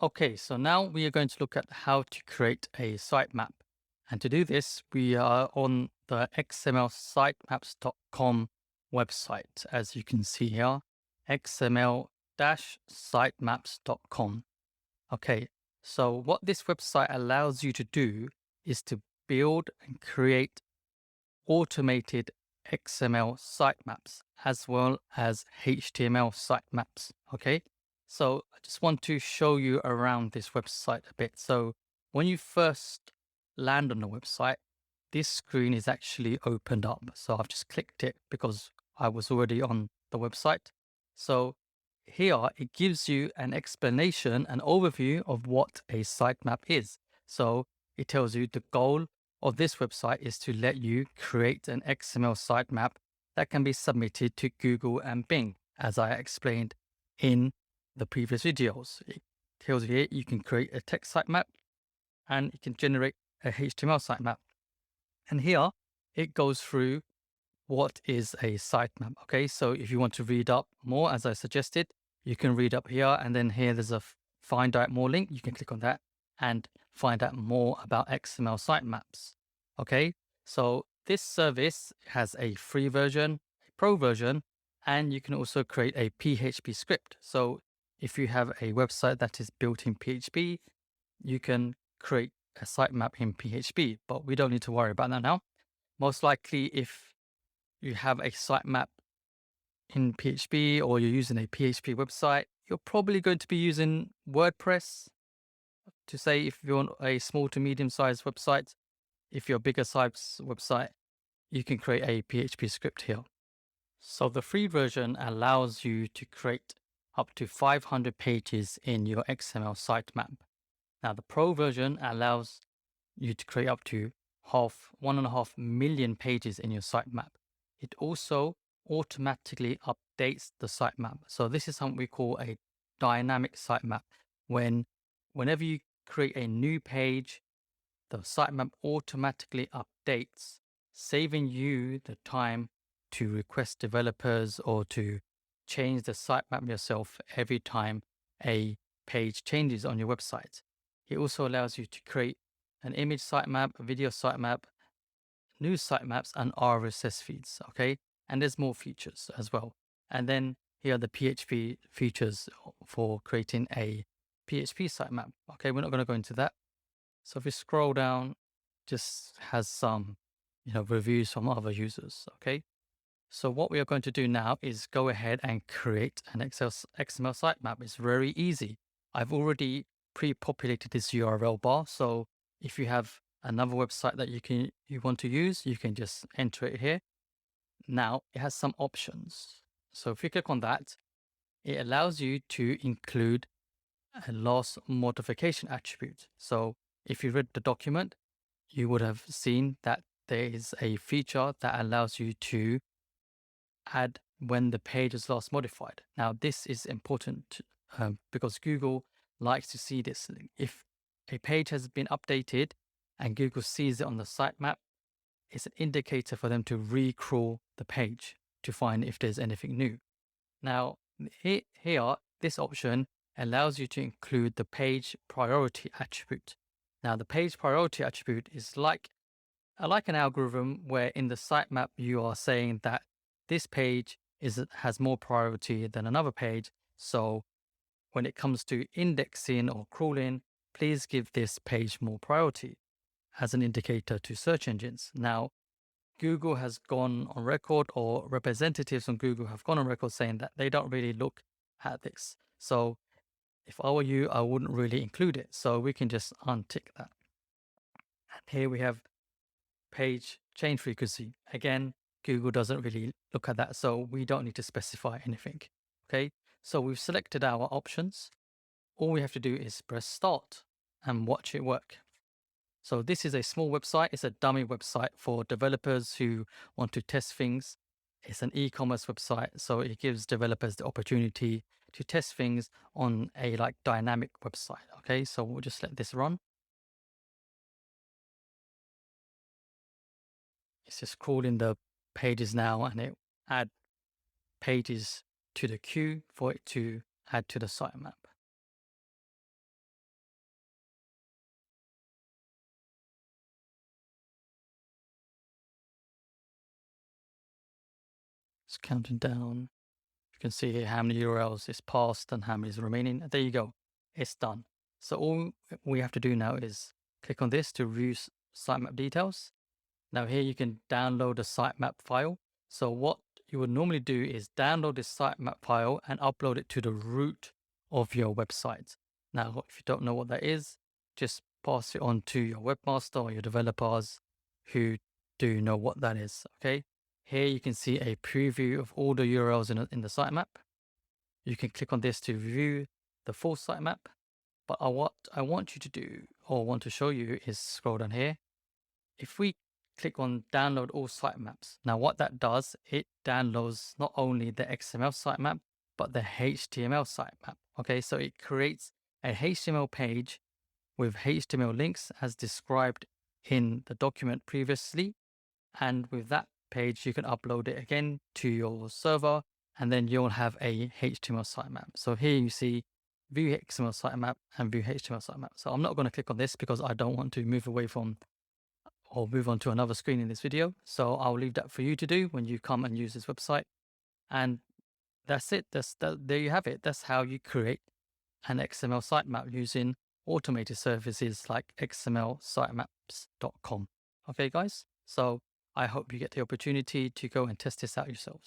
Okay, so now we are going to look at how to create a sitemap. And to do this, we are on the xml-sitemaps.com website, as you can see here, xml-sitemaps.com. Okay, so what this website allows you to do is to build and create automated XML sitemaps as well as HTML sitemaps. Okay, so I just want to show you around this website a bit. So when you first land on the website, this screen is actually opened up. So I've just clicked it because I was already on the website. So here it gives you an explanation, an overview of what a sitemap is. So it tells you the goal of this website is to let you create an XML sitemap that can be submitted to Google and Bing, as I explained in the previous videos. It tells you here you can create a text sitemap and you can generate a HTML sitemap. And here it goes through what is a sitemap. Okay, so if you want to read up more, as I suggested, you can read up here, and then here there's a find out more link. You can click on that and find out more about XML sitemaps. Okay, so this service has a free version, a pro version, and you can also create a PHP script. So if you have a website that is built in PHP, you can create a sitemap in PHP, but we don't need to worry about that now. Most likely, if you have a sitemap in PHP or you're using a PHP website, you're probably going to be using WordPress to say if you're on a small to medium sized website. If you're a bigger size website, you can create a PHP script here. So the free version allows you to create up to 500 pages in your XML sitemap. Now the pro version allows you to create up to 1.5 million pages in your sitemap. It also automatically updates the sitemap. So this is something we call a dynamic sitemap. Whenever you create a new page, the sitemap automatically updates, saving you the time to request developers or to change the sitemap yourself every time a page changes on your website. It also allows you to create an image sitemap, a video sitemap, news sitemaps, and RSS feeds. Okay. And there's more features as well. And then here are the PHP features for creating a PHP sitemap. Okay. We're not going to go into that. So if we scroll down, just has some, reviews from other users. Okay. So what we are going to do now is go ahead and create an XML sitemap. It's very easy. I've already pre-populated this URL bar. So if you have another website that you want to use, you can just enter it here. Now it has some options. So if you click on that, it allows you to include a loss modification attribute. So if you read the document, you would have seen that there is a feature that allows you to add when the page is last modified. Now, this is important because Google likes to see this. If a page has been updated and Google sees it on the sitemap, it's an indicator for them to recrawl the page to find if there's anything new. Now, here, this option allows you to include the page priority attribute. Now, the page priority attribute is like an algorithm where in the sitemap you are saying that this page has more priority than another page. So when it comes to indexing or crawling, please give this page more priority as an indicator to search engines. Now, Google has gone on record, or representatives from Google have gone on record saying that they don't really look at this. So if I were you, I wouldn't really include it. So we can just untick that. And here we have page change frequency. Again, Google doesn't really look at that, so we don't need to specify anything. Okay, so we've selected our options. All we have to do is press start and watch it work. So this is a small website. It's a dummy website for developers who want to test things. It's an e-commerce website, so it gives developers the opportunity to test things on a dynamic website. Okay, so we'll just let this run. It's just crawling the pages now, and it add pages to the queue for it to add to the sitemap. It's counting down. You can see here how many URLs is passed and how many is remaining. There you go. It's done. So all we have to do now is click on this to view sitemap details. Now here you can download a sitemap file. So what you would normally do is download this sitemap file and upload it to the root of your website. Now, if you don't know what that is, just pass it on to your webmaster or your developers who do know what that is. Okay. Here you can see a preview of all the URLs in the sitemap. You can click on this to view the full sitemap. But what I want you to do or want to show you is scroll down here. If we click on download all sitemaps, now what that does, it downloads not only the XML sitemap, but the HTML sitemap. Okay, so it creates a HTML page with HTML links as described in the document previously. And with that page, you can upload it again to your server, and then you'll have a HTML sitemap. So here you see view XML sitemap and view HTML sitemap. So I'm not going to click on this because I don't want to move away from or move on to another screen in this video. So I'll leave that for you to do when you come and use this website. And that's it. There you have it. That's how you create an XML sitemap using automated services like xmlsitemaps.com. Okay, guys. So I hope you get the opportunity to go and test this out yourselves.